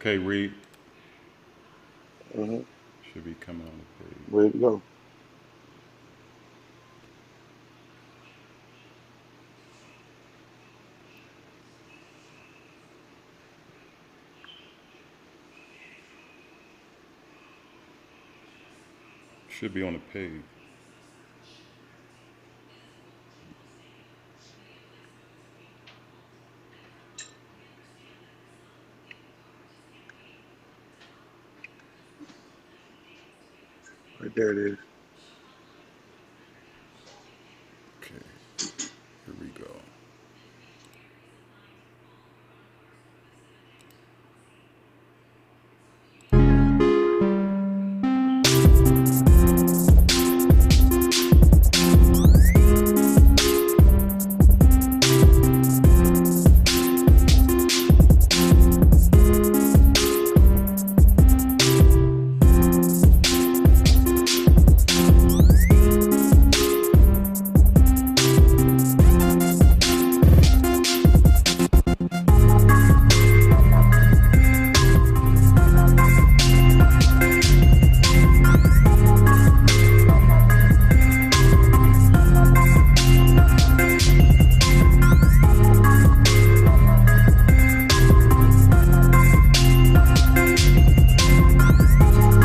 Okay, Reed Mm-hmm. should be coming on the page. Ready to go. Should be on the page. Right there it is. Okay, here we go.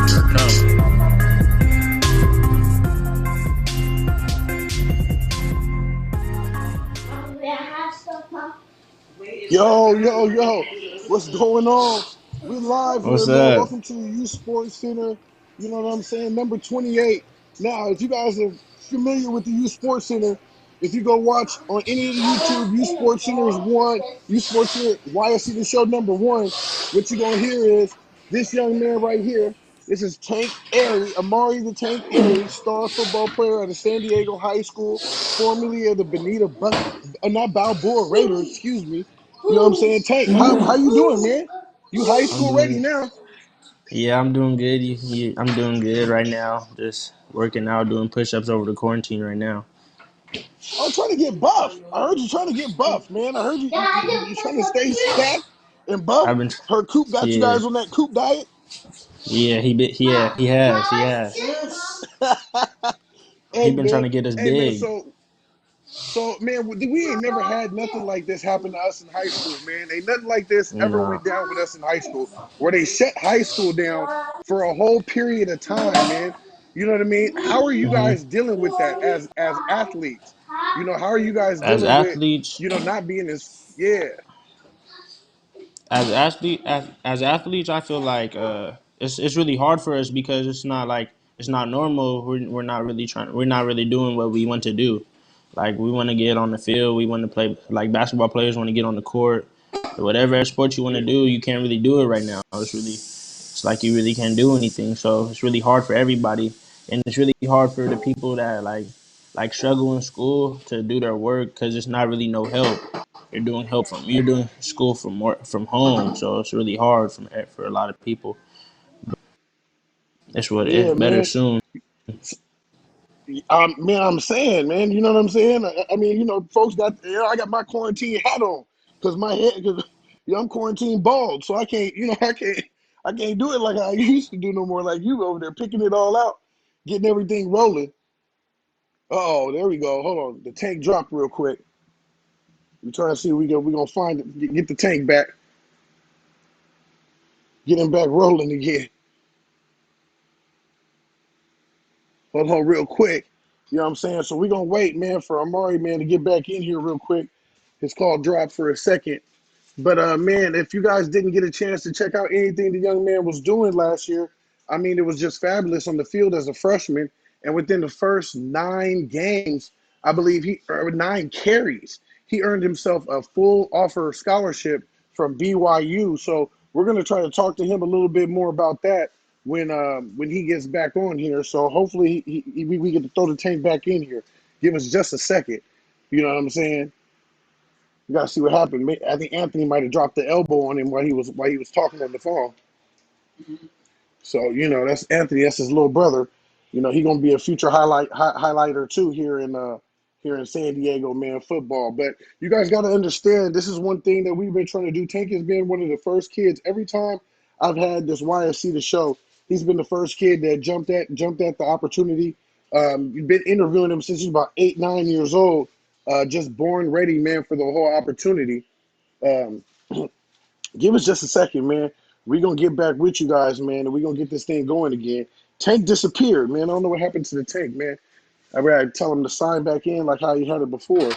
Here it comes. Yo, yo, yo. What's going on? We live here, What's man. up? Welcome to the Youth Sports Center. You know what I'm saying? Number 28. Now, if you guys are familiar with the Youth Sports Center, if you go watch on any of the YouTube, Youth Sports Center is one. Youth Sports Center, YSC the show number one. What you're going to hear is this young man right here. This is Tank Airy, Amare the Tank Airy, star football player out of San Diego High School, formerly of the not Balboa Raiders, excuse me. You know what I'm saying? Tank, how you doing, man? You high I'm school ready doing, now? yeah, I'm doing good. I'm doing good right now. Just working out, doing push-ups over the quarantine right now. I'm trying to get buff. I heard you trying to get buff, man. I heard you trying to stay stacked and buff. I've been, Her Coop got you yeah, guys on that Coop diet. he Hey been trying man, to get us hey man. big. So man, we ain't never had nothing like this happen to us in high school, man. Ain't nothing like this ever Nah. went down with us in high school, where they shut high school down for a whole period of time, man. You know what I mean? How are you hmm guys dealing with that as athletes? You know, how are you guys As dealing with, athletes, not being as yeah. as athletes, I feel like it's really hard for us because it's not normal. We're not really trying. We're not really doing what we want to do. Like we want to get on the field. We want to play like basketball players want to get on the court. Whatever sport you want to do, you can't really do it right now. It's like you really can't do anything. So it's really hard for everybody, and it's really hard for the people that like struggle in school to do their work because it's not really no help. You're doing school from home, so it's really hard for a lot of people. It's what Yeah, it's better man. soon. Man, I'm saying, man, you know what I'm saying? I mean, folks got, I got my quarantine hat on because my head, because I'm quarantine bald, so I can't, I can't do it like I used to do no more. Like you over there picking it all out, getting everything rolling. Oh, there we go. Hold on, the tank dropped real quick. We trying to see if we gonna find it, get the tank back, get him back rolling again. Hold on, real quick. You know what I'm saying? So we gonna wait, man, for Amari, man, to get back in here real quick. His call dropped for a second. But man, if you guys didn't get a chance to check out anything the young man was doing last year, I mean, it was just fabulous on the field as a freshman. And within the first 9 games, I believe or 9 carries, he earned himself a full offer scholarship from BYU. So we're gonna try to talk to him a little bit more about that when he gets back on here. So hopefully we get to throw the tank back in here. Give us just a second. You know what I'm saying? You gotta see what happened. I think Anthony might have dropped the elbow on him while he was talking on the phone. So that's Anthony. That's his little brother. He gonna be a future highlighter too here in San Diego, man, football. But you guys got to understand, this is one thing that we've been trying to do. Tank has been one of the first kids. Every time I've had this YSC to show. He's been the first kid that jumped at the opportunity. You've been interviewing him since he's about 8, 9 years old. Just born ready, man, for the whole opportunity. Um, Give us just a second, man. We're gonna get back with you guys, man, and we're gonna get this thing going again. Tank disappeared, man. I don't know what happened to the tank, man. I gotta tell him to sign back in like how he had it before.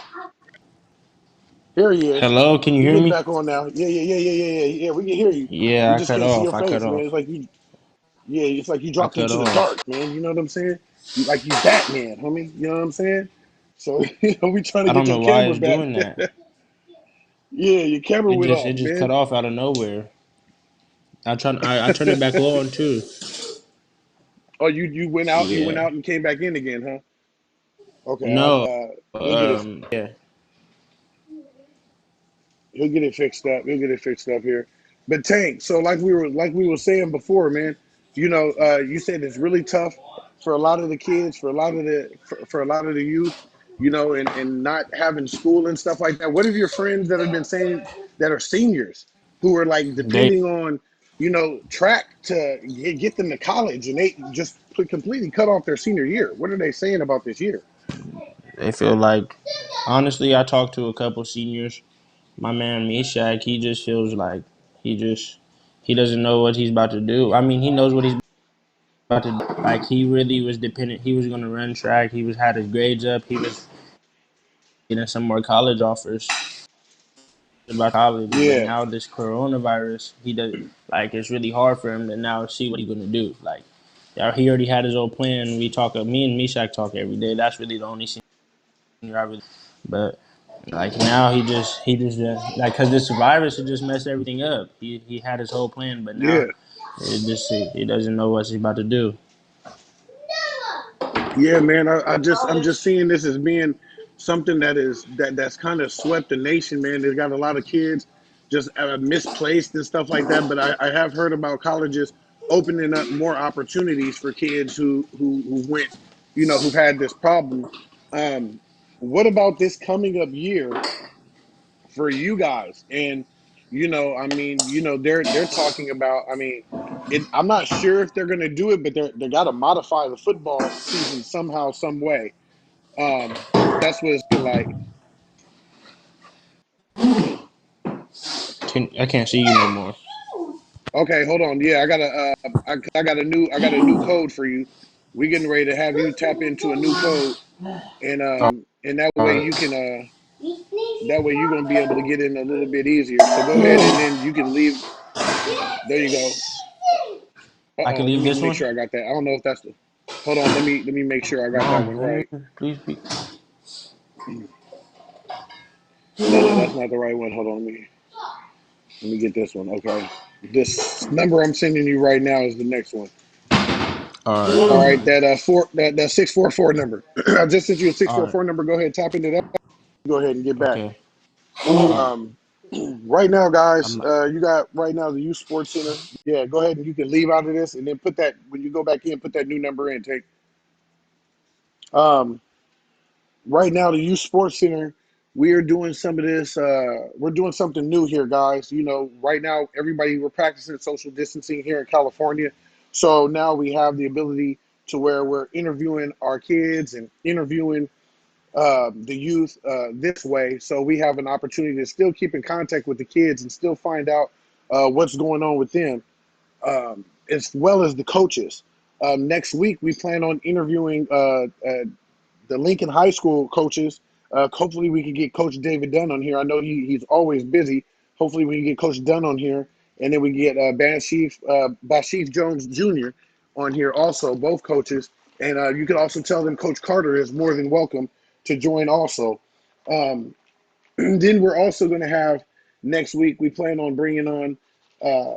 Here he is. Hello, can you He hear getting me? back on now. Yeah. We can hear you. We Yeah, I just cut can't see off. your I cut face, man. off. It's like you I dropped cut into the off. dark, man. You know what I'm saying? You Batman, homie. You know what I'm saying? So we trying to I get don't your know why camera it's back. doing that. Yeah, your camera It went just off, it just cut man. off out of nowhere. I turned it back on too. Oh, you went out. You went Yeah. out and came back in again, huh? Okay, No. he'll get it. Yeah. He'll get it fixed up. He'll get it fixed up here. But Tank, so like we were saying before, man. You said it's really tough for a lot of the kids, for a lot of the youth, and not having school and stuff like that. What have your friends that have been saying that are seniors who are like They depending on, track to get them to college, and they just completely cut off their senior year? What are they saying about this year? they feel like honestly, I talked to a couple seniors. My man Mishak, he just feels like he just he doesn't know what he's about to do. I mean, he knows what he's about to do. Like he really was dependent. He was going to run track. He was had his grades up. He was getting some more college offers about college. But Yeah, now this coronavirus, he does like it's really hard for him to now see what he's going to do. Like he already had his old plan. We talk. Me and Mishak talk every day. That's really the only senior I really. But like now he just like because this virus had just messed everything up. He had his whole plan, but yeah. now he doesn't know what he's about to do. Yeah, man. I'm just seeing this as being something that's kind of swept the nation, man. They've got a lot of kids just misplaced and stuff like that. But I have heard about colleges opening up more opportunities for kids who went, who've had this problem. Um, what about this coming up year for you guys? And I mean, they're talking about. I mean, I'm not sure if they're going to do it, but they got to modify the football season somehow, some way. That's what it's looking like. I can't see you no more. Okay, hold on. Yeah, I got a new code for you. We getting ready to have you tap into a new code, and that All way right, you can that way you're gonna be able to get in a little bit easier. So go ahead and then you can leave. There you go. I can Let leave me this make one. sure I got that. I don't know if that's the. Hold on. Let me make sure I got that Mom, one come right. here, please. Be. No, that's not the right one. Hold on. Let me get this one. Okay. This number I'm sending you right now is the next one. All All right, right, that 644 number. I just sent you a six all four right, four number. Go ahead, tap into that. Go ahead and get back. okay. All right. Um, right now, guys, I'm you got right now the Youth Sports Center. Yeah, go ahead and you can leave out of this, and then put that when you go back in, put that new number in. Take. Um, right now, the Youth Sports Center. We are doing some of this. We're doing something new here, guys. Right now, we're practicing social distancing here in California. So now we have the ability to where we're interviewing our kids and interviewing the youth this way. So we have an opportunity to still keep in contact with the kids and still find out what's going on with them, as well as the coaches. Next week, we plan on interviewing the Lincoln High School coaches. Hopefully, we can get Coach David Dunn on here. I know he's always busy. Hopefully, we can get Coach Dunn on here, and then we get Bashif Jones Jr. on here also, both coaches. And you can also tell them Coach Carter is more than welcome to join also. Um, then we're also going to have next week, we plan on bringing on uh,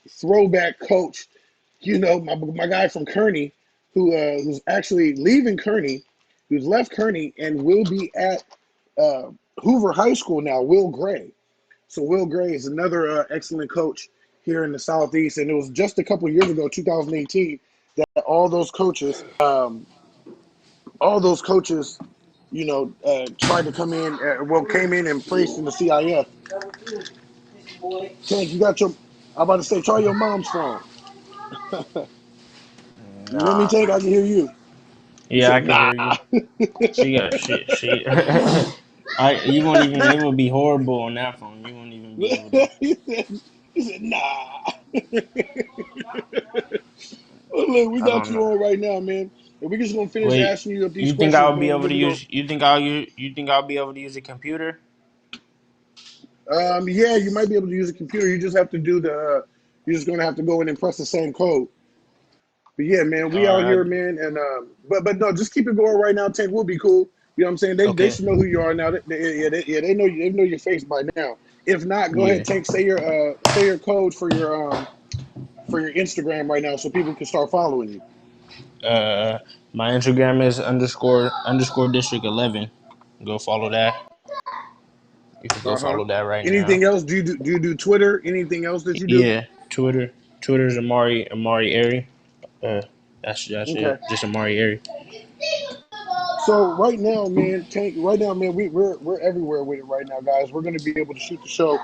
throwback coach, my guy from Kearney, who's actually leaving Kearney, who's left Kearney and will be at uh, Hoover High School now, Will Gray. So Will Gray is another excellent coach here in the Southeast, and it was just a couple of years ago, 2018, that all those coaches, tried to come came in and placed in the CIF. Tank, you got your I'm about to say, try your mom's phone. You hear me, Nah. Tank? I can hear you. He Yeah, I said, can nah. hear you. She you won't even, it would be horrible on that phone. You won't even be able to. he said, nah. Well, look, we I got don't you know. on right now, man. And we're just gonna finish Wait, asking you up these you think questions, I'll be man. And able then to we're gonna use? You think I'll be able to use a computer? yeah, you might be able to use a computer. You just have to do you're just gonna have to go in and press the same code. But yeah, man, All we out right. here, man, and but no, just keep it going right now. Tank will be cool. You know what I'm saying? They Okay. should know who you are now. They know they know your face by now. If not, go Yeah. ahead, Tank. Say your code for your Instagram right now, so people can start following you. Uh, my Instagram is underscore district 11. Go follow that. You can go Uh huh. follow that right now. Anything else? Do you do Twitter? Anything else that you do? Yeah. Twitter's Amari Airy. Uh, that's Okay. it. Just Amari Airy. So right now, man, Tank. Right now, man, we're everywhere with it right now, guys. We're gonna be able to shoot the show,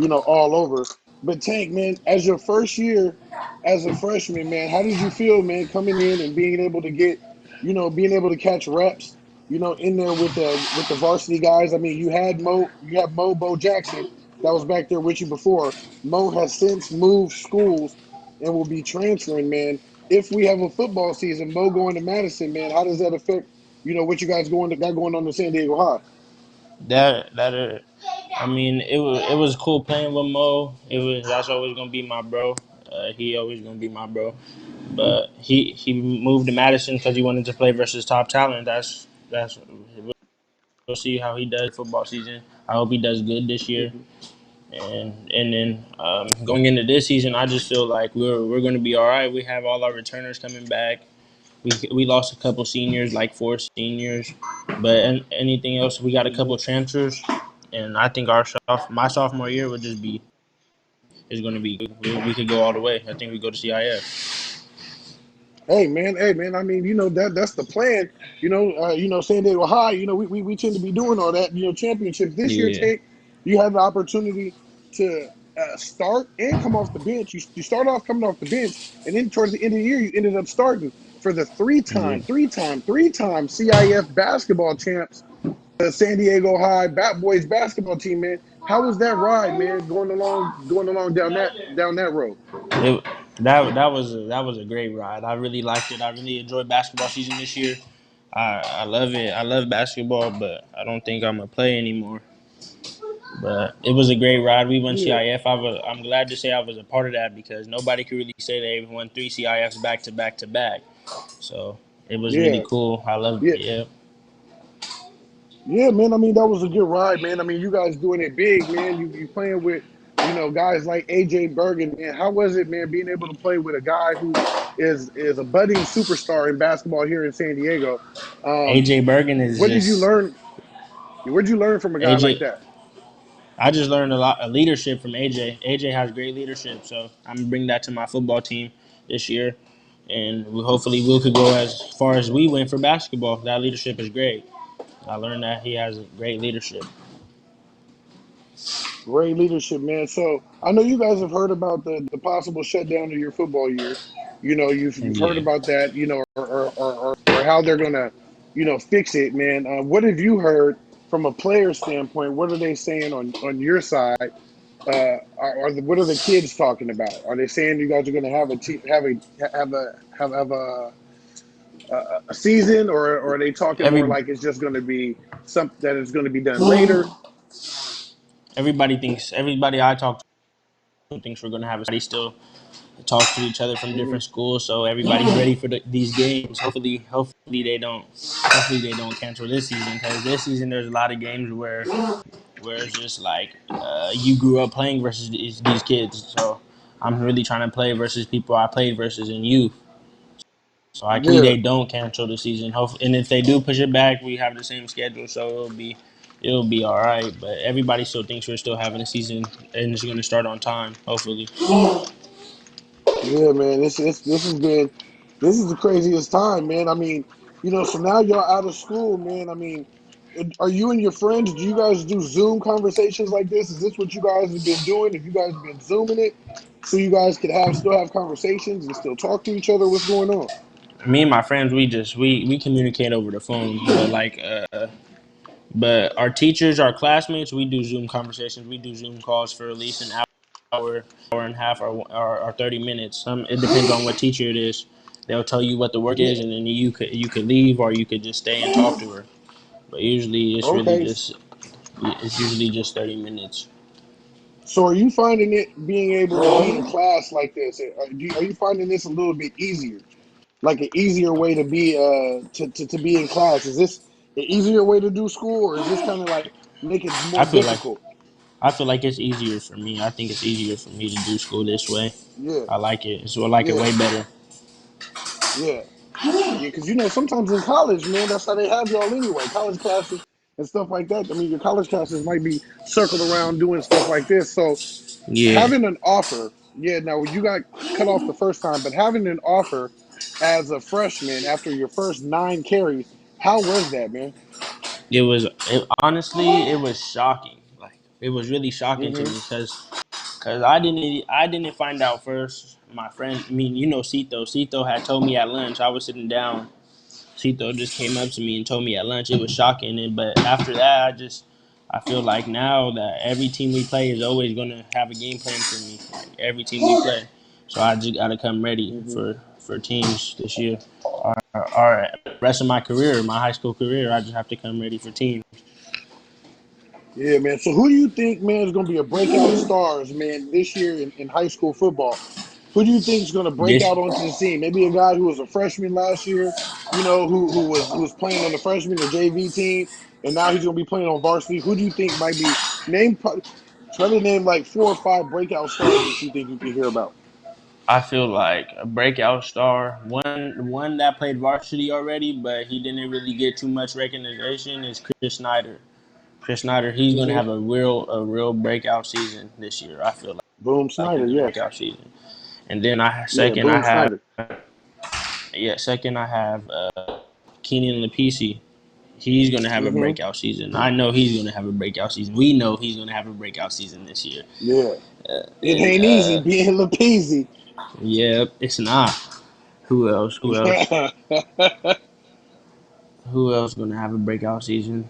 all over. But Tank, man, as your first year as a freshman, man, how did you feel, man, coming in and being able to get, being able to catch reps, in there with the varsity guys? I mean, you have Bo Jackson that was back there with you before. Mo has since moved schools and will be transferring, man. If we have a football season, Mo going to Madison, man, how does that affect? What you guys got going on in San Diego High? That I mean, it was cool playing with Mo. That's always gonna be my bro. He always gonna be my bro. But he moved to Madison because he wanted to play versus top talent. That's we'll see how he does football season. I hope he does good this year. Mm-hmm. And then going into this season, I just feel like we're going to be all right. We have all our returners coming back. We lost a couple seniors, like 4 seniors, but anything else, we got a Mm-hmm. couple transfers, and I think my sophomore year would just be is going to be we could go all the way. I think we go to CIF. Hey man. I mean, that's the plan. San Diego High. We tend to be doing all that. Championships this year. Yeah, Take you have the opportunity to start and come off the bench. You start off coming off the bench, and then towards the end of the year, you ended up starting for the yeah. three time CIF basketball champs, the San Diego High Bat Boys basketball team. Man, how was that ride, man? Going along down that road. It, that was a great ride. I really liked it. I really enjoyed basketball season this year. I love it. I love basketball, but I don't think I'm gonna play anymore. But it was a great ride. We won Yeah, CIF. I'm glad to say I was a part of that because nobody could really say they won 3 CIFs back to back to back. So it was really yeah, cool. I love yeah. yeah. Yeah, man. I mean, that was a good ride, man. I mean, you guys doing it big, man. You playing with, guys like AJ Bergen, man. How was it, man, being able to play with a guy who is a budding superstar in basketball here in San Diego? AJ Bergen is What did you just learn? What did you learn from a guy like AJ. that? I just learned a lot of leadership from AJ. AJ has great leadership, so I'm gonna bring that to my football team this year, and hopefully we could go as far as we went for basketball. That leadership is great. I learned that he has great leadership. Great leadership, man. So I know you guys have heard about the possible shutdown of your football year. You've heard Yeah. about that, or how they're gonna, fix it, man. What have you heard from a player standpoint? What are they saying on your side? What are the kids talking about? Are they saying you guys are going to have a a season, or are they talking more Every like it's just going to be something that is going to be done later? everybody I talk to thinks we're gonna have a study still talk to each other from Hmm. different schools, so everybody's ready for these games. Hopefully they don't. Hopefully they don't cancel this season because this season there's a lot of games where it's just like you grew up playing versus these kids. So I'm really trying to play versus people I played versus in youth. So hopefully Yeah, they don't cancel the season. And if they do push it back, we have the same schedule, so it'll be all right. But everybody still thinks we're still having a season and it's going to start on time. Hopefully. yeah, man. This is the craziest time, man. I mean, so now you're out of school, man. I mean, are you and your friends? Do you guys do Zoom conversations like this? Is this what you guys have been doing? Have you guys been Zooming it so you guys could have still have conversations and still talk to each other? What's going on? Me and my friends, we communicate over the phone, but but our teachers, our classmates, we do Zoom conversations. We do Zoom calls for at least an hour and a half, or 30 minutes. It depends on what teacher it is. They'll tell you what the work Yeah. is, and then you could leave, or you could just stay and talk to her. But usually, Okay. it's usually just 30 minutes. So are you finding it being able to be in class like this? Are you finding this a little bit easier? Like an easier way to be to be in class? Is this an easier way to do school, or is this kind of like make it more I feel like difficult? I feel like it's easier for me. I think it's easier for me to do school this way. Yeah, I like it. So I like it yeah, way better. yeah, yeah. Because sometimes in college, man, that's how they have y'all anyway. College classes and stuff like that. I mean, your college classes might be circled around doing stuff like this. So Yeah, having an offer, yeah. Now you got cut off the first time, but having an offer as a freshman after your first 9 carries, how was that, man? honestly it was shocking. Like it was really shocking to Mm-hmm. me because I didn't find out first. My friend, I mean, Cito had told me at lunch. I was sitting down. Cito just came up to me and told me at lunch. It was shocking, but after that, I feel like now that every team we play is always gonna have a game plan for me. Like every team we play, so I just gotta come ready Mm-hmm. for teams this year. Or rest of my career, my high school career, I just have to come ready for teams. Yeah, man. So who do you think, man, is going to be a breakout stars, man, this year in high school football? Who do you think is going to break This out onto the scene? Maybe a guy who was a freshman last year, who was playing on the freshman or JV team, and now he's going to be playing on varsity. Who do you think might be name? Try to name like 4 or 5 breakout stars that you think you can hear about. I feel like a breakout star, one that played varsity already, but he didn't really get too much recognition is Chris Snyder. Chris Snyder, he's gonna Mm-hmm. have a real breakout season this year. I feel Boom like Snyder, it's a yes, breakout season. And then I yeah, second I Boom have Snyder. second I have Keenan Lapisi. He's gonna have a Mm-hmm. breakout season. I know he's gonna have a breakout season. We know he's gonna have a breakout season this year. Yeah, it And ain't easy being Lapeasy. yeah, it's not. Who else? Who else? Who else gonna have a breakout season?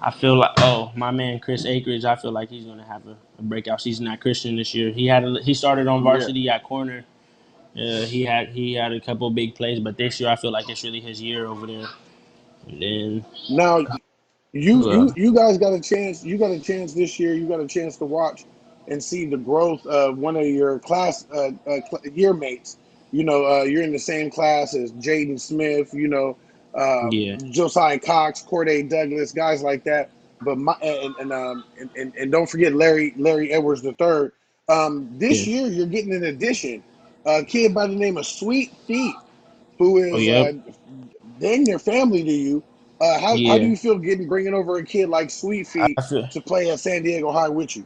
I feel like my man Chris Akridge. I feel like he's gonna have a breakout season at Christian this year. He started on Yeah. varsity at corner. He had a couple big plays, but this year I feel like it's really his year over there. And then Now you who you else? you guys got a chance. You got a chance this year. You got a chance to watch and see the growth of one of your class year mates. You're in the same class as Jaden Smith. Yeah, Josiah Cox, Corday Douglas, guys like that. But and don't forget Larry Edwards III. This yeah. year you're getting an addition, a kid by the name of Sweet Feet, who Oh is yep. dang near family to you. How do Yeah. you feel getting bringing over a kid like Sweet Feet I feel to play at San Diego High with you?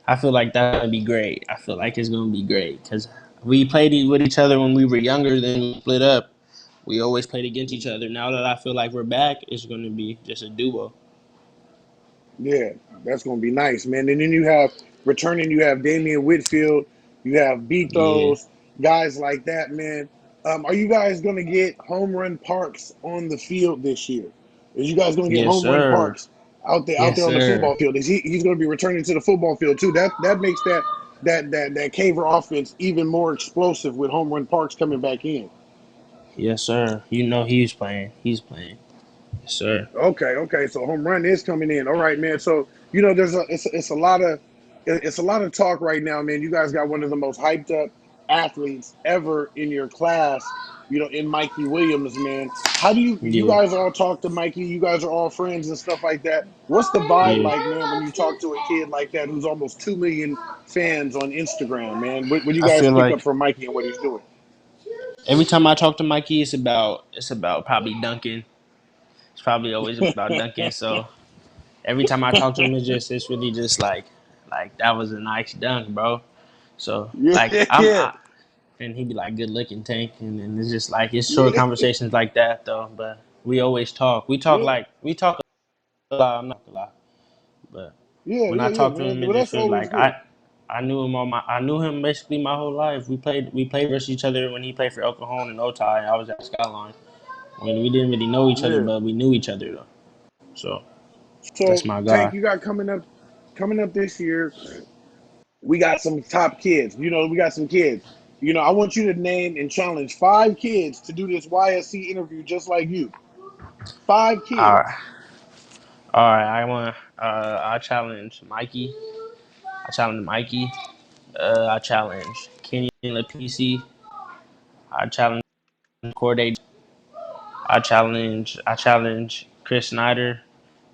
I feel like that's gonna be great. I feel like it's gonna be great because we played with each other when we were younger. Then we split up. We always played against each other. Now that I feel like we're back, it's gonna be just a duo. Yeah, that's gonna be nice, man. And then you have returning, you have Damian Whitfield, you have Yeah. Betos, guys like that, man. Are you guys gonna get home run parks on the field this year? Is you guys gonna get Yes, home run sir. parks out there Yes, on the sir. football field? He's gonna be returning to the football field too. That makes that Caver offense even more explosive with home run parks coming back in. Yes, sir. You know he's playing. He's playing. Yes, sir. Okay. So home run is coming in. All right, man. So there's it's a lot of talk right now, man. You guys got one of the most hyped up athletes ever in your class. In Mikey Williams, man. How do you Yeah. guys all talk to Mikey? You guys are all friends and stuff like that. What's the vibe Yeah. like, man, when you talk to a kid like that who's almost 2 million fans on Instagram, man? What do you I guys feel pick up like from Mikey and what he's doing? every time I talk to Mikey, it's about probably dunking. It's probably always about dunking. So every time I talk to him, it's really just like that was a nice dunk, bro. So Yeah, like yeah, and he'd be like, good looking tank, and it's just like it's short yeah. conversations like that though. But We always talk. Yeah, We talk a lot. I'm not gonna lie, but yeah, when yeah, I yeah, talk to man. him, it Well, just that's feels always like good. I knew him basically my whole life. We played versus each other when he played for El Cajon and Otay. I was at Skyline. I mean, we didn't really know each other, Yeah. but we knew each other though. So that's So my Tank, guy. you got coming up this year. We got some top kids. We got some kids. I want you to name and challenge 5 kids to do this YSC interview just like you. Five All right, kids. all right. I want. I challenge Mikey. I challenge Mikey. I challenge Kenyon LaPC. I challenge Corday. I challenge Chris Snyder.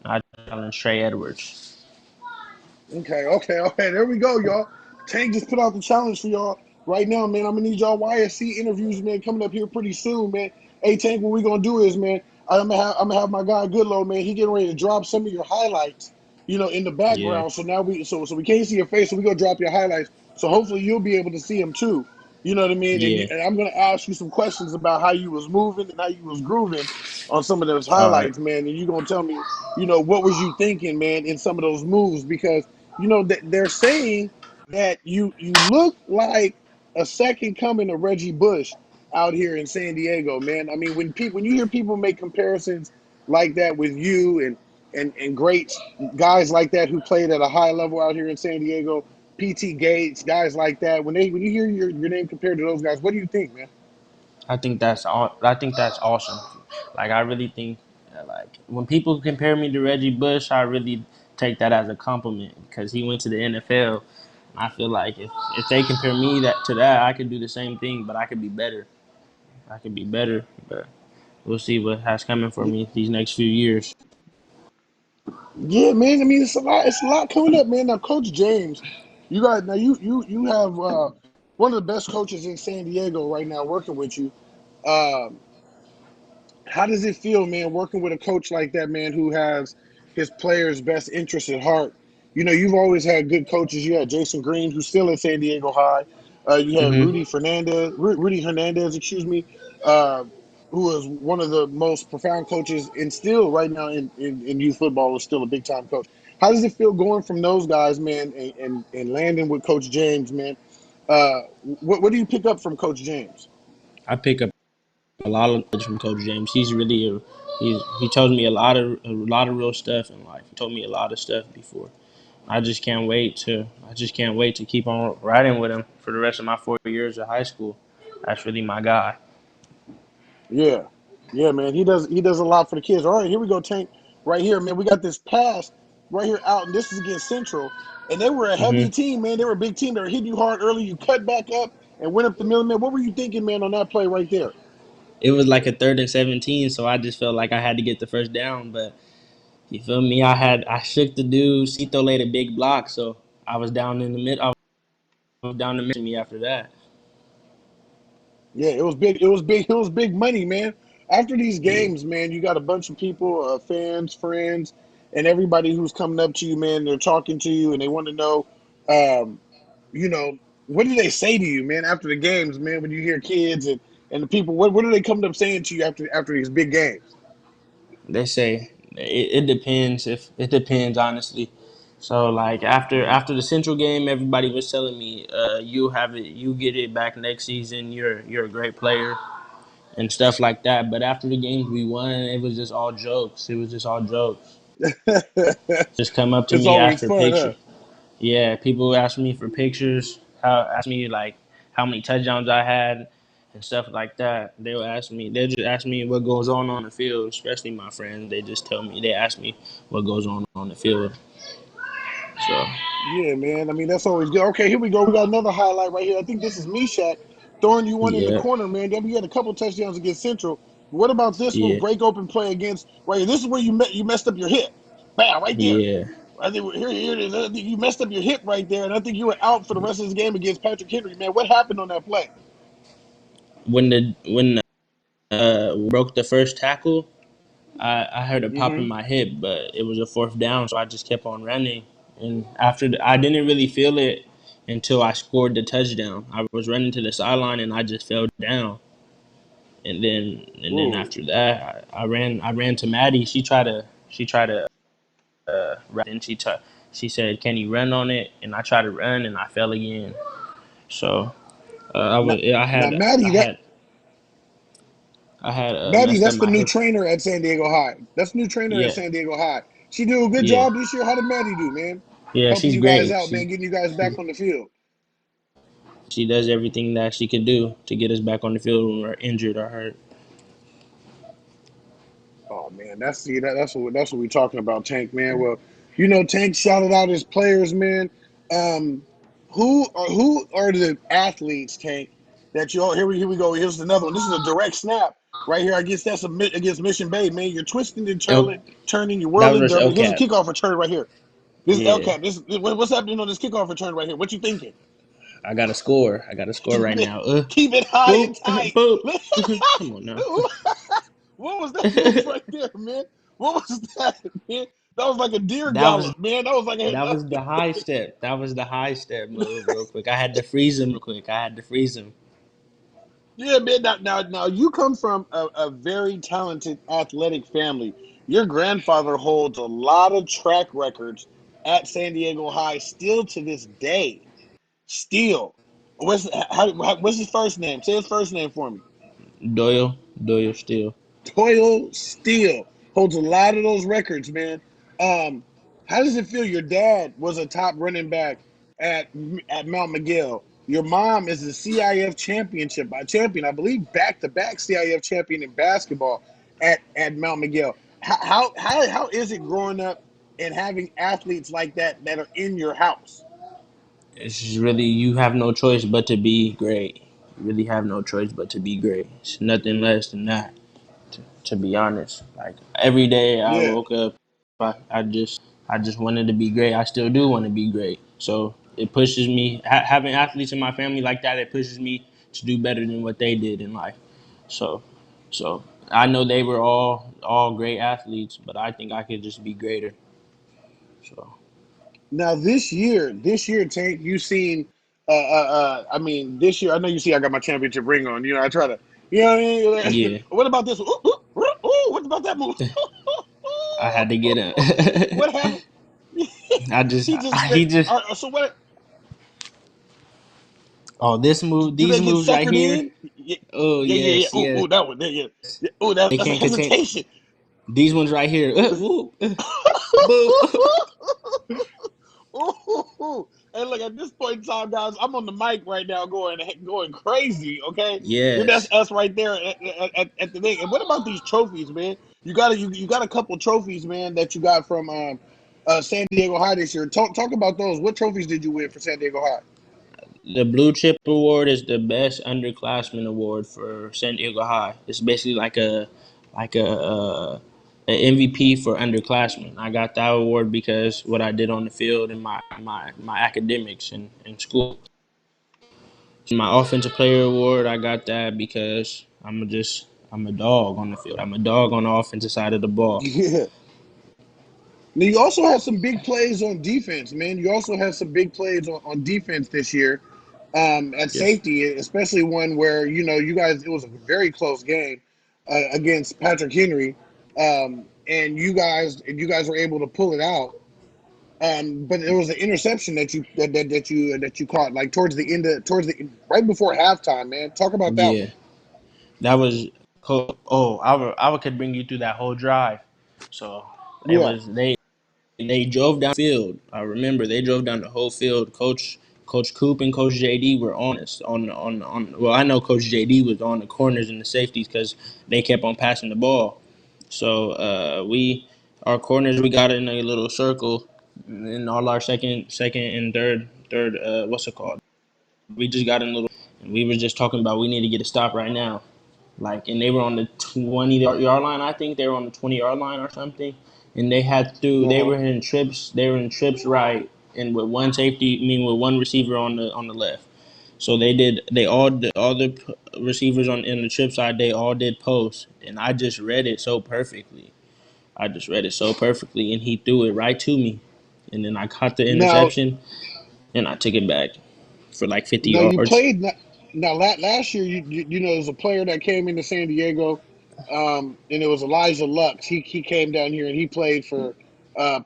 I challenge Trey Edwards. Okay, okay, okay. There we go, y'all. Tank just put out the challenge for y'all right now, man. I'm gonna need y'all YSC interviews, man, coming up here pretty soon, man. Hey, Tank, what we gonna do is, man, I'm gonna have my guy Goodlow, man. He getting ready to drop some of your highlights, in the Yeah. background. So now we can't see your face, so we gonna drop your highlights. So hopefully you'll be able to see them too. You know what I mean? And, Yeah. and I'm gonna ask you some questions about how you was moving and how you was grooving on some of those All right. highlights, man. And you gonna tell me, what was you thinking, man, in some of those moves because they're saying that you look like a second coming of Reggie Bush out here in San Diego, man. I mean, when you hear people make comparisons like that with you and great guys like that who played at a high level out here in San Diego, PT Gates, guys like that, when you hear your name compared to those guys, what do you think, man? I think that's all. I think that's awesome. Like I really think, like when people compare me to Reggie Bush, I really take that as a compliment because he went to the NFL. I feel like if they compare me to that, I could do the same thing, but I could be better. I could be better, but we'll see what has coming for me these next few years. Yeah, man. I mean, it's a lot coming up, man. Now, Coach James, you have one of the best coaches in San Diego right now working with you. Um, how does it feel, man, working with a coach like that, man, who has his players' best interests at heart? You've always had good coaches. You had Jason Green, who's still at San Diego High. You had Hmm. Rudy Hernandez, excuse me, uh, who is one of the most profound coaches and still right now in youth football is still a big time coach. How does it feel going from those guys, man, and landing with Coach James, man? What do you pick up from Coach James? I pick up a lot of knowledge from Coach James. He told me a lot of real stuff in life. He told me a lot of stuff before. I just can't wait to keep on riding with him for the rest of my 4 years of high school. That's really my guy. Yeah. Yeah, man. He does a lot for the kids. All right, here we go, Tank. Right here, man. We got this pass right here out, and this is against Central. And they were a Hmm. heavy team, man. They were a big team. They were hitting you hard early. You cut back up and went up the middle, man. What were you thinking, man, on that play right there? It was like a 3rd and 17, so I just felt like I had to get the first down. But you feel me? I shook the dude. Cito laid a big block, so I was down in the mid. I was down the mid me after that. Yeah, it was big. It was big. It was big money, man. After these Yeah. games, man, you got a bunch of people, fans, friends, and everybody who's coming up to you, man. They're talking to you, and they want to know, um, what do they say to you, man, after the games, man? When you hear kids and the people, what are they coming up saying to you after these big games? They say it depends. If it depends, honestly. So like after the Central game, everybody was telling me, "You have it. You get it back next season. You're a great player and stuff like that." But after the games we won, it was just all jokes. It was just all jokes. Just come up to It's me, ask always for fun, huh? pictures. Yeah, people ask me for pictures. Ask me like how many touchdowns I had and stuff like that. They'll ask me. They just ask me what goes on the field. Especially my friends. They just tell me. They ask me what goes on the field. So Yeah, man. I mean, that's always good. Okay, here we go. We got another highlight right here. I think this is Meshach throwing you one in the yeah, corner, man. Then we had a couple touchdowns against Central. What about this one? yeah, Break open play against right here. This is where you messed up your hip. Bam, right there. yeah. I think here it is. I think you messed up your hip right there, and I think you were out for the rest of this game against Patrick Henry, man. What happened on that play? When broke the first tackle, I heard a pop in Mm-hmm. my hip, but it was a 4th down, so I just kept on running. And I didn't really feel it until I scored the touchdown. I was running to the sideline and I just fell down. and then Ooh. after that, I ran to Maddie. She tried to run, and she said, "Can you run on it?" And I tried to run, and I fell again. So I Now, was I now, had I Maddie, had I had Maddie, messed up that's the my new hip. trainer at San Diego High. That's the new trainer at Yeah, San Diego High. She do a good yeah, job this year. How did Maddie do, man? yeah. Helping She's you guys great. out, She man, getting you guys back on the field. she does everything that she can do to get us back on the field when we're injured or hurt. Oh man, that's what we're talking about, Tank, man. Well, Tank shouted out his players, man. Um, who are the athletes, Tank? That you all here we go. Here's another one. This is a direct snap right here. I guess that's against Mission Bay, man. You're twisting and El, turning, you're that was whirling, versus derping. Here's a LCAP. kickoff return right here. This is Yeah, LCAP. What's happening on this kickoff return right here? What you thinking? I got a score. I got a score Keep right it now. keep it high and Boop, tight. boop. Come on now. What was that move right there, man? What was that, man? That was like a deer That was gallop, man. That was like that a was the high step. That was the high step move, real quick. I had to freeze him real quick. I had to freeze him. yeah, man. Now you come from a very talented athletic family. Your grandfather holds a lot of track records at San Diego High still to this day. Still, what's his first name? Say his first name for me. Doyle still. Toil Steele holds a lot of those records, man. Um, how does it feel? Your dad was a top running back at at Mount Miguel. Your mom is a CIF champion, I believe, back to back CIF champion in basketball at Mount Miguel. How is it growing up and having athletes like that are in your house? It's just really, you have no choice but to be great. You really have no choice but to be great. It's nothing less than that. To be honest, like every day I Yeah. woke up, I just wanted to be great. I still do want to be great. So it pushes me, having athletes in my family like that. It pushes me to do better than what they did in life. So, so I know they were all great athletes, but I think I could just be greater. So Now this year, Tank, you seen, I mean, this year, I know you see, I got my championship ring on. I try to, what I mean. yeah, What about this? Ooh, ooh, ooh, ooh, what about that move? I had to get him. What happened? He just He straight. just, So what? oh, this move, Do these they get moves right suckered here. in? Yeah, Oh yeah, yeah, yeah. yes, Ooh, yes. ooh, that one. Yeah, yeah. Yeah. Ooh, They that's a can't contain hesitation. these ones right here. Whoop, boop. Ooh, and look, at this point in time, guys, I'm on the mic right now, going crazy. Okay, that's Yes, us right there at the thing. And what about these trophies, man? You got a couple trophies, man, that you got from San Diego High this year. Talk about those. What trophies did you win for San Diego High? the Blue Chip Award is the best underclassmen award for San Diego High. It's basically like a MVP for underclassmen. I got that award because what I did on the field and my academics in school. My offensive player award, I got that because I'm a dog on the field. I'm a dog on the offensive side of the ball. Yeah. Now you also had some big plays on defense, man. You also had some big plays on defense this year, at Yes. safety, especially one where you guys, it was a very close game against Patrick Henry, and you guys were able to pull it out. But it was an interception that you caught like towards the right before halftime, man. Talk about that one. Yeah. That was cool. Oh, I could bring you through that whole drive. So it Yeah. was they drove down the field. I remember they drove down the whole field. Coach Coop and Coach JD were on us on. Well, I know Coach JD was on the corners and the safeties because they kept on passing the ball. So we our corners, we got in a little circle in all our second and third what's it called? We just got in a little, and we were just talking about we need to get a stop right now. Like, and they were on the 20-yard line. I think they were on the 20-yard line or something. And they Uh-huh. were in trips. They were in trips right, and with one safety, I mean with one receiver on the left. So all the receivers on in the trip side, they all did post, and I just read it so perfectly. And he threw it right to me, and then I caught the Now, interception, and I took it back for like 50 now you yards. played. now last year, you know, there's a player that came into San Diego, and it was Elijah Lux. He came down here and he played for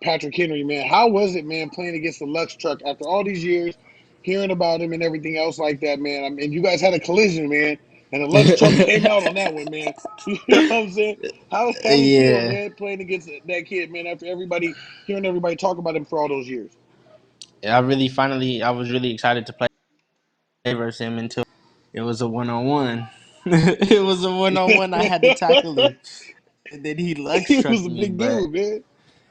Patrick Henry. Man, how was it, man, playing against the Lux truck after all these years, hearing about him and everything else like that, man? I mean, you guys had a collision, man, and the Lux truck came out on that one, man. You know what I'm saying? How did it feel, Yeah, man, playing against that kid, man, after hearing everybody talk about him for all those years? I was really excited to play versus him until it was a 1-on-1. It was a 1-on-1. I had to tackle him, and then he luck He struck was a me. big But dude, man.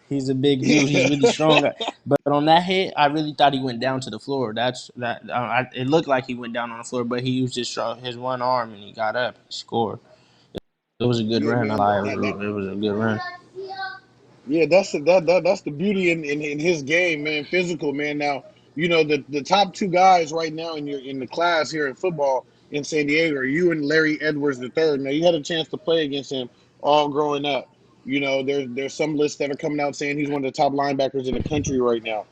he's a big dude. He's Yeah. really strong. But on that hit, I really thought he went down to the floor. It looked like he went down on the floor, but he used his one arm and he got up. He scored. It was a good Yeah, run. I man. lie. That It was a good run. Yeah, that's the beauty in his game, man. Physical, man. Now, you know, the top two guys right now in the class here in football in San Diego are you and Larry Edwards the third. Now, you had a chance to play against him all growing up. You know, there's some lists that are coming out saying he's one of the top linebackers in the country right now.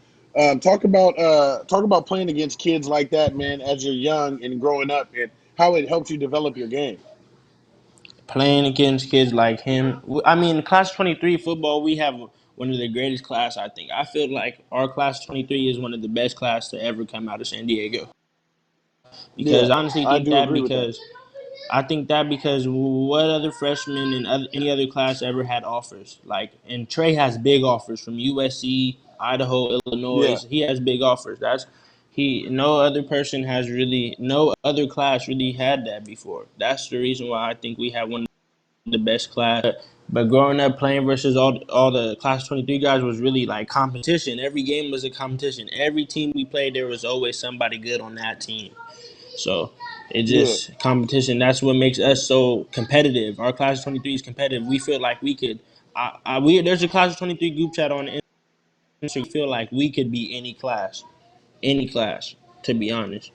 Talk about playing against kids like that, man, as you're young and growing up, and how it helps you develop your game. Playing against kids like him. I mean, class 23 football, we have one of the greatest class, I think. I feel like our class 23 is one of the best class to ever come out of San Diego. Because Yeah, I honestly I think do that agree with that. because I think that because what other freshmen in any other class ever had offers? Like, and Trey has big offers from USC, Idaho, Yeah, Illinois. He has big offers. No other class really had that before. That's the reason why I think we have one of the best class. But growing up playing versus all the class 23 guys was really like competition. Every game was a competition. Every team we played, there was always somebody good on that team. So it yeah. just competition. That's what makes us so competitive. Our class of 23 is competitive. We feel like we could. There's a class of 23 group chat on Instagram. We feel like we could be any class. To be honest,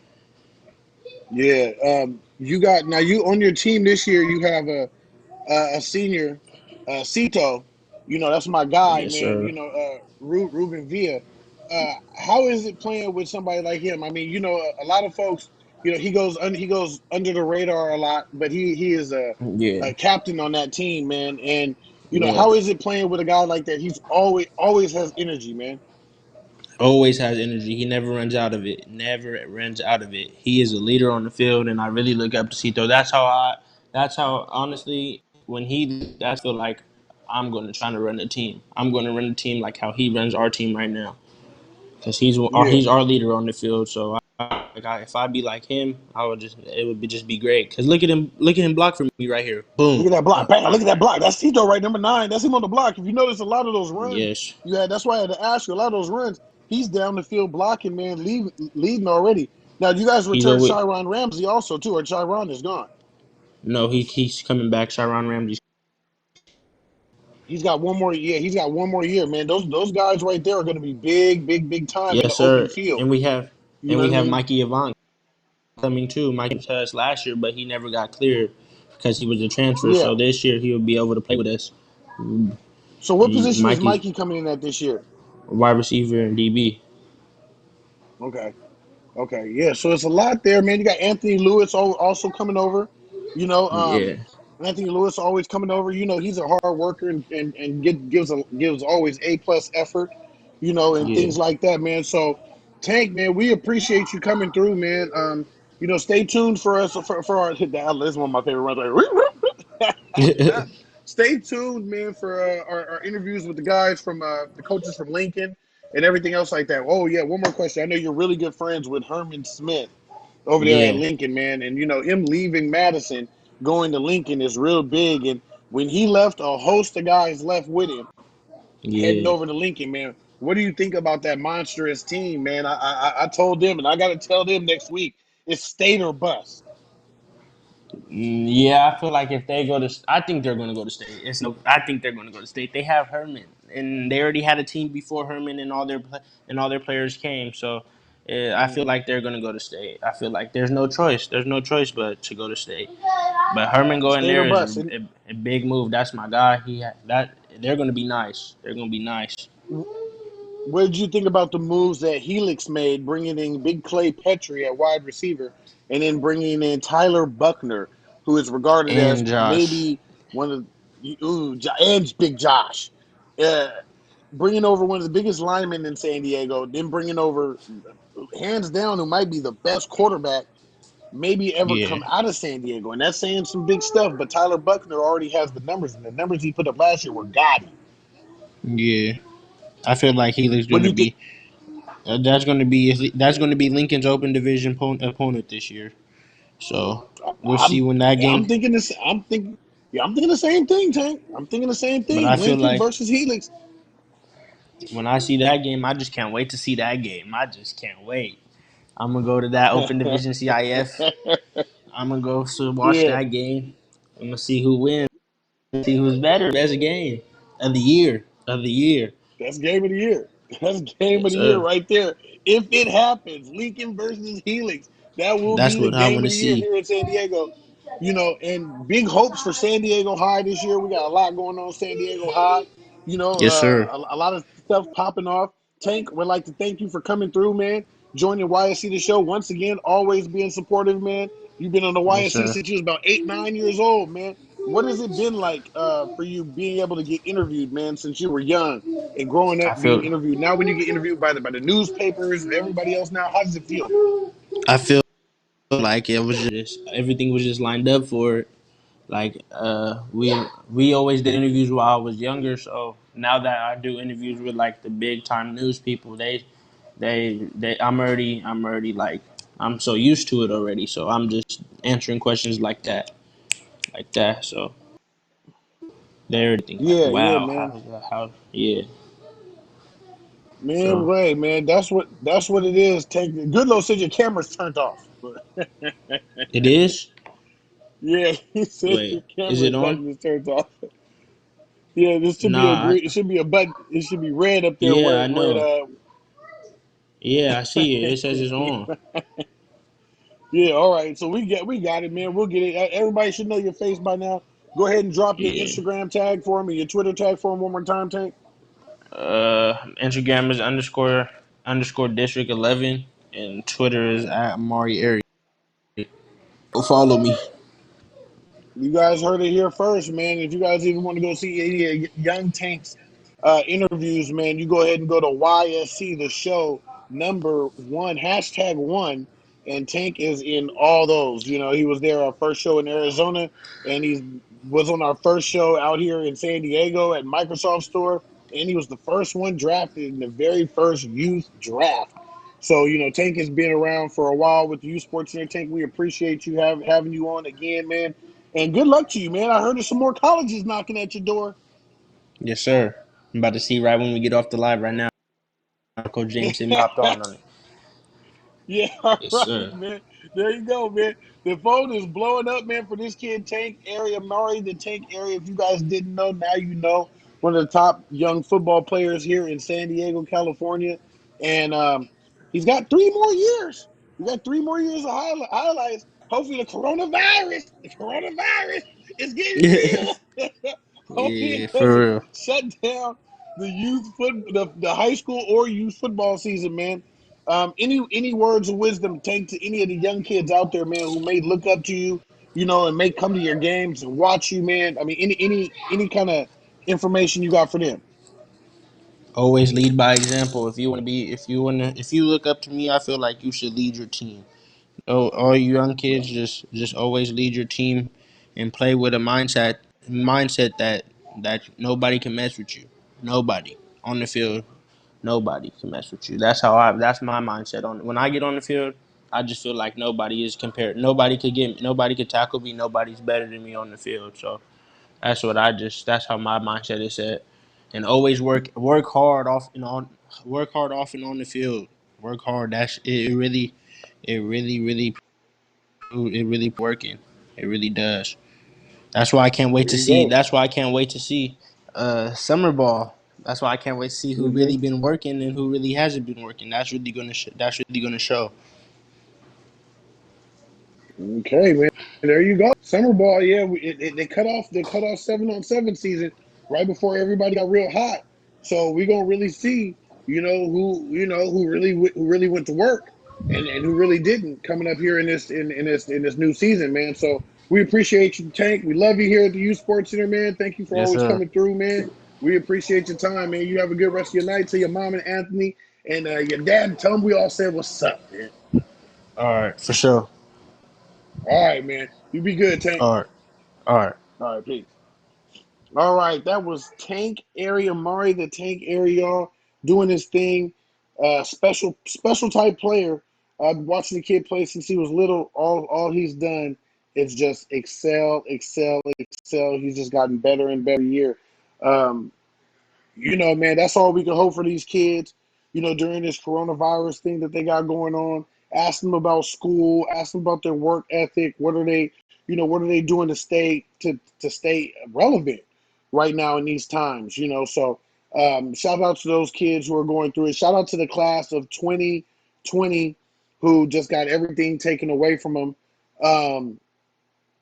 Yeah, you got now. You on your team this year. You have a senior, Cito. You know that's my guy, yes man. sir. You know, Ruben Villa. How is it playing with somebody like him? I mean, you know, a lot of folks. You know, he goes under the radar a lot, but he is Yeah, a captain on that team, man. And you know, yeah. how is it playing with a guy like that? He's always has energy, man. Always has energy. He never runs out of it. Never runs out of it. He is a leader on the field, and I really look up to Cito. That's how honestly when I feel like I'm going to try to run the team. I'm going to run the team like how he runs our team right now. Because Yeah. he's our leader on the field. So if I be like him, it would just be great. Because look at him block for me right here. Look Boom. at that block. Bam, look at that block. That's Tito right, number 9. That's him on the block. If you notice a lot of those runs, Yes, that's why I had to ask you, a lot of those runs, he's down the field blocking, man, leading already. Now, you guys he's returned always Chiron Ramsey also, too, or Chiron is gone. no. He's coming back. Tyron Ramsey. He's got one more year. He's got one more year, man. Those guys right there are going to be big time in the Yes, open sir. field. You And know we what I have mean? Mikey Avant coming too. Mikey was us last year, but he never got cleared because he was a transfer. Yeah. So this year he will be able to play with us. So what position is Mikey's Mikey coming in at this year? wide receiver and DB. Okay. Okay, yeah. So it's a lot there, man. You got Anthony Lewis also coming over. You know, Yeah, Anthony Lewis always coming over. You know, he's a hard worker and gives always A+ effort. You know, and yeah. things like that, man. So, Tank, man, we appreciate you coming through, man. You know, stay tuned for us for our hit the outlet. This is one of my favorite runs. Stay tuned, man, for our interviews with the guys from the coaches from Lincoln and everything else like that. Oh yeah, one more question. I know you're really good friends with Herman Smith over there at Yeah, Lincoln, man, and you know him leaving Madison, going to Lincoln is real big. And when he left, a host of guys left with him, heading yeah. over to Lincoln, man. What do you think about that monstrous team, man? I told them, and I got to tell them next week, it's state or bust. Yeah, I feel like if they go to, I think they're going to go to state. I think they're going to go to state. They have Herman, and they already had a team before Herman, and all their players came. So, I feel Mm-hmm. like they're going to go to state. I feel like there's no choice. There's no choice but to go to state. But Herman going State or there is bust. And a big move. That's my guy. That they're going to be nice. They're going to be nice. what did you think about the moves that Helix made, bringing in Big Clay Petrie at wide receiver, and then bringing in Tyler Buckner, who is regarded as And Josh. maybe one of and Big Josh, uh, bringing over one of the biggest linemen in San Diego, then bringing over hands down who might be the best quarterback maybe ever Yeah, come out of San Diego, and that's saying some big stuff. But Tyler Buckner already has the numbers, and the numbers he put up last year were gaudy. yeah. I feel like Helix What going do to you think? be that's going to be Lincoln's Open Division opponent this year. So we'll see I'm when that I'm game. thinking this. I'm thinking. Yeah, I'm thinking the same thing, Tank. I'm thinking the same But thing. I feel Lincoln like versus Helix. when I see that game, I just can't wait to see that game. I just can't wait. I'm gonna go to that Open Division CIF. I'm gonna go to watch Yeah, that game. I'm gonna see who wins. See who's better. That's a game of the year. Of the year. that's game of the year. That's game of Yes, the year sir. right there. If it happens, Lincoln versus Helix, that will That's be the what I game want of to the year see. here in San Diego. And big hopes for San Diego High this year. We got a lot going on San Diego High. Yes, sir. A lot of stuff popping off. Tank, would like to thank you for coming through, man. Joining YSC the show once again. Always being supportive, man. You've been on the Yes, YSC sir. since you was about 8, 9 years old, man. What has it been like for you being able to get interviewed, man, since you were young and growing I up being feel. interviewed? Now, when you get interviewed by the newspapers and everybody else, now, how does it feel? I feel like it was just everything was just lined up for it. Like we always did interviews while I was younger, so now that I do interviews with like the big time news people, they I'm already like I'm so used to it already. So I'm just answering questions like that. So they're thinking like, Yeah, yeah, wow, man. how yeah. Man, So way, man. That's what it is. Take Goodlow said your camera's turned off. it is. Yeah, he said Wait, your is camera it on? button is turned off. Yeah, this should be a Nah. green. It should be a button. It should be red up there Yeah, I where know. it Yeah, I see it. It says it's on. Yeah, all right. So we got it, man. We'll get it. Everybody should know your face by now. Go ahead and drop your Yeah. Instagram tag for me, your Twitter tag for me one more time, Tank. Instagram is underscore district 11, and Twitter is at Amare. Go follow me. You guys heard it here first, man. If you guys even want to go see any of Young Tank's interviews, man, you go ahead and go to YSC the show #1 #1, and Tank is in all those. He was there our first show in Arizona, and he was on our first show out here in San Diego at Microsoft Store, and he was the first one drafted in the very first youth draft. So Tank has been around for a while with the Youthsportscenter. Tank, we appreciate you having you on again, man. And good luck to you, man. I heard there's some more colleges knocking at your door. Yes, sir. I'm about to see right when we get off the live right now. Coach James said me hopped on it. Yeah, all Yes, right, sir. man. There you go, man. The phone is blowing up, man, for this kid, Tank area, Murray, the Tank area. If you guys didn't know, now you know. One of the top young football players here in San Diego, California. And he's got 3 more years. He got 3 more years of highlights. Hopefully the coronavirus is getting real. Hopefully Yeah, it for doesn't real. shut down the high school or youth football season, man. Any words of wisdom take to any of the young kids out there, man, who may look up to you, and may come to your games and watch you, man. I mean, any kind of information you got for them? Always lead by example. If you look up to me, I feel like you should lead your team. Oh, all you young kids, just always lead your team and play with a mindset that nobody can mess with you. Nobody on the field, nobody can mess with you. That's my mindset on when I get on the field. I just feel like nobody is compared. Nobody could tackle me. Nobody's better than me on the field. So that's how my mindset is set. And always work hard off and on the field. Work hard. That's it. It really working. It really does. That's why I can't wait There to you see. go. That's why I can't wait to see summer ball. That's why I can't wait to see who Hmm. really been working and who really hasn't been working. That's really gonna show. Okay, man. There you go. Summer ball. Yeah, they cut off 7-on-7 season right before everybody got real hot. So we're gonna really see. who really went to work and who really didn't coming up here in this new season, man. So we appreciate you, Tank. We love you here at the Youth Sports Center, man. Thank you for Yes, always sir. coming through, man. We appreciate your time, man. You have a good rest of your night. To your mom and Anthony and your dad, tell them we all said what's up, man. All right, for sure. All right, man. You be good, Tank. All right, all right. All right, peace. All right, that was Tank Area Amare, the Tank Area, y'all, doing his thing. Special type player. I've been watching the kid play since he was little. All he's done is just excel, excel, excel. He's just gotten better and better year. Um, man, that's all we can hope for these kids, during this coronavirus thing that they got going on. Ask them about school, ask them about their work ethic. What are they doing to stay relevant right now in these times, So shout out to those kids who are going through it. Shout out to the class of 2020 who just got everything taken away from them.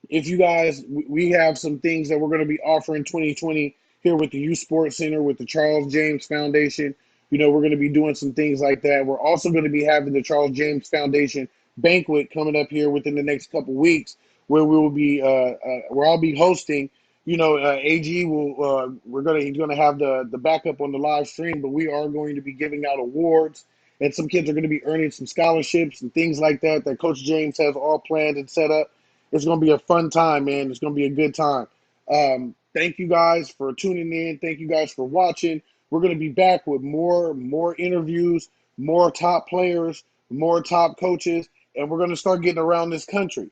If you guys, we have some things that we're going to be offering 2020 here with the Youth Sports Center, with the Charles James Foundation. We're going to be doing some things like that. We're also going to be having the Charles James Foundation banquet coming up here within the next couple weeks, where we will be, where I'll be hosting. AG will, he's gonna have the backup on the live stream, but we are going to be giving out awards, and some kids are going to be earning some scholarships and things like that Coach James has all planned and set up. It's going to be a fun time, man. It's going to be a good time. Thank you guys for tuning in. Thank you guys for watching. We're going to be back with more interviews, more top players, more top coaches, and we're going to start getting around this country.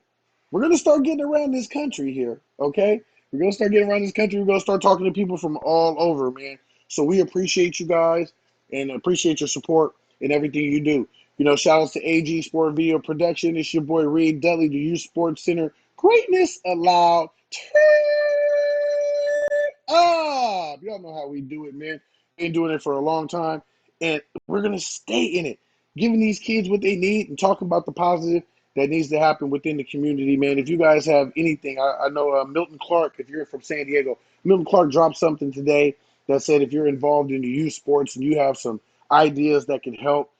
We're going to start getting around this country here, okay? We're going to start getting around this country. We're going to start talking to people from all over, man. So we appreciate you guys and appreciate your support and everything you do. Shout outs to AG Sport Video Production. It's your boy Reed Dudley, the Youth Sports Center. Greatness allowed. Turn up. Y'all know how we do it, man. We've been doing it for a long time, and we're going to stay in it, giving these kids what they need and talking about the positive that needs to happen within the community, man. If you guys have anything, I know Milton Clark, if you're from San Diego, Milton Clark dropped something today that said if you're involved in the youth sports and you have some ideas that can help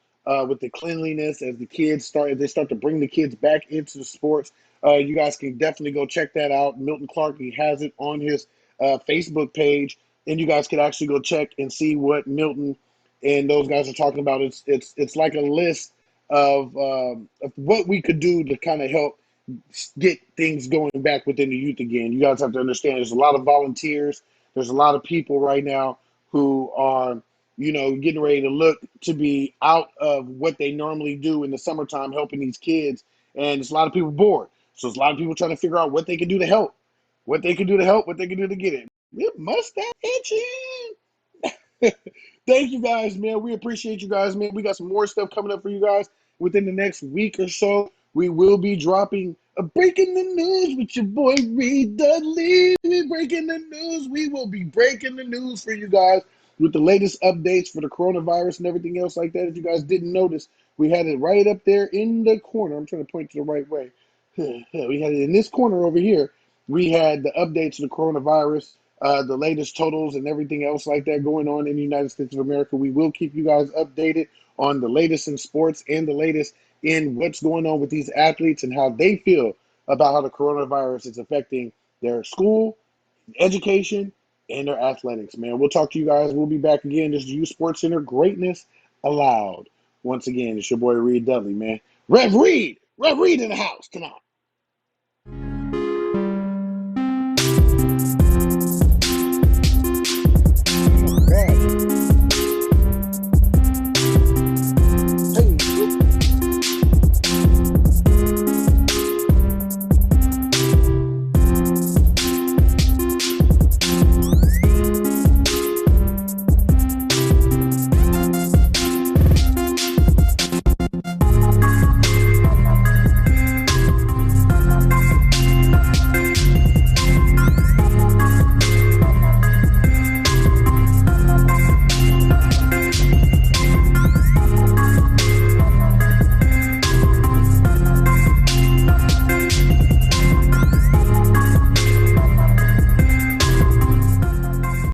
with the cleanliness as the kids start to bring the kids back into the sports. You guys can definitely go check that out. Milton Clark, he has it on his Facebook page, and you guys can actually go check and see what Milton and those guys are talking about. It's like a list of what we could do to kind of help get things going back within the youth again. You guys have to understand there's a lot of volunteers. There's a lot of people right now who are getting ready to look to be out of what they normally do in the summertime, helping these kids. And there's a lot of people bored. So there's a lot of people trying to figure out what they can do to help, what they can do to help, what they can do to get it. Your mustache itching. Thank you guys, man. We appreciate you guys, man. We got some more stuff coming up for you guys within the next week or so. We will be dropping a breaking the news with your boy Reed Dudley. We breaking the news. We will be breaking the news for you guys with the latest updates for the coronavirus and everything else like that. If you guys didn't notice, we had it right up there in the corner. I'm trying to point to the right way. We had it in this corner over here. We had the updates of the coronavirus, the latest totals and everything else like that going on in the United States of America. We will keep you guys updated on the latest in sports and the latest in what's going on with these athletes and how they feel about how the coronavirus is affecting their school, education, and their athletics, man. We'll talk to you guys. We'll be back again. This is Youth Sports Center. Greatness allowed. Once again, it's your boy Reed Dudley, man. Rev Reed in the house. Come on.